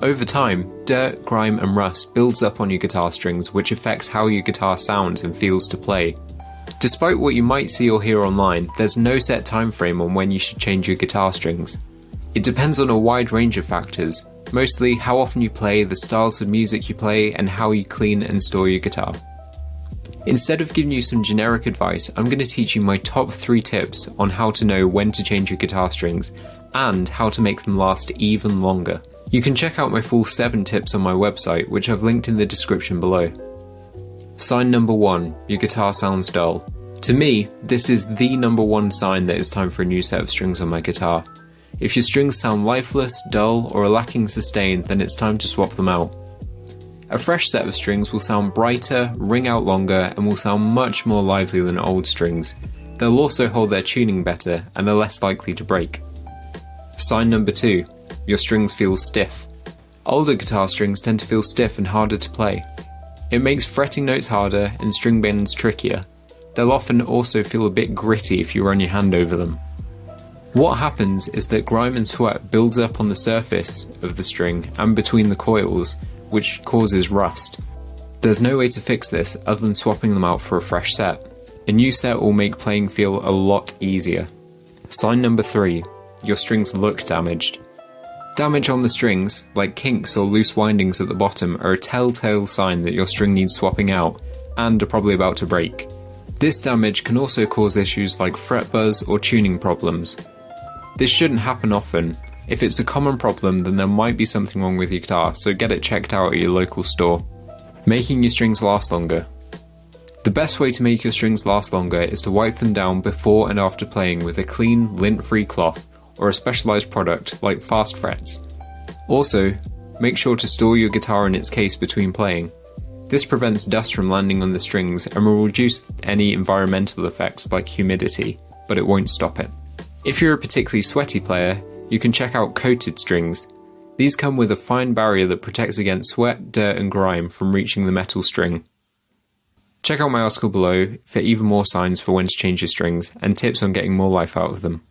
Over time, dirt, grime and rust builds up on your guitar strings, which affects how your guitar sounds and feels to play. Despite what you might see or hear online, there's no set time frame on when you should change your guitar strings. It depends on a wide range of factors, mostly how often you play, the styles of music you play, and how you clean and store your guitar. Instead of giving you some generic advice, I'm going to teach you my top 3 tips on how to know when to change your guitar strings, and how to make them last even longer. You can check out my full 7 tips on my website, which I've linked in the description below. Sign number 1, your guitar sounds dull. To me, this is the number 1 sign that it's time for a new set of strings on my guitar. If your strings sound lifeless, dull, or are lacking sustain, then it's time to swap them out. A fresh set of strings will sound brighter, ring out longer, and will sound much more lively than old strings. They'll also hold their tuning better, and are less likely to break. Sign number 2, your strings feel stiff. Older guitar strings tend to feel stiff and harder to play. It makes fretting notes harder and string bends trickier. They'll often also feel a bit gritty if you run your hand over them. What happens is that grime and sweat builds up on the surface of the string and between the coils, which causes rust. There's no way to fix this other than swapping them out for a fresh set. A new set will make playing feel a lot easier. Sign number 3, your strings look damaged. Damage on the strings, like kinks or loose windings at the bottom, are a telltale sign that your string needs swapping out, and are probably about to break. This damage can also cause issues like fret buzz or tuning problems. This shouldn't happen often. If it's a common problem, then there might be something wrong with your guitar, so get it checked out at your local store. Making your strings last longer. The best way to make your strings last longer is to wipe them down before and after playing with a clean, lint-free cloth, or a specialised product like Fast Frets. Also, make sure to store your guitar in its case between playing. This prevents dust from landing on the strings and will reduce any environmental effects like humidity, but it won't stop it. If you're a particularly sweaty player, you can check out coated strings. These come with a fine barrier that protects against sweat, dirt and grime from reaching the metal string. Check out my article below for even more signs for when to change your strings and tips on getting more life out of them.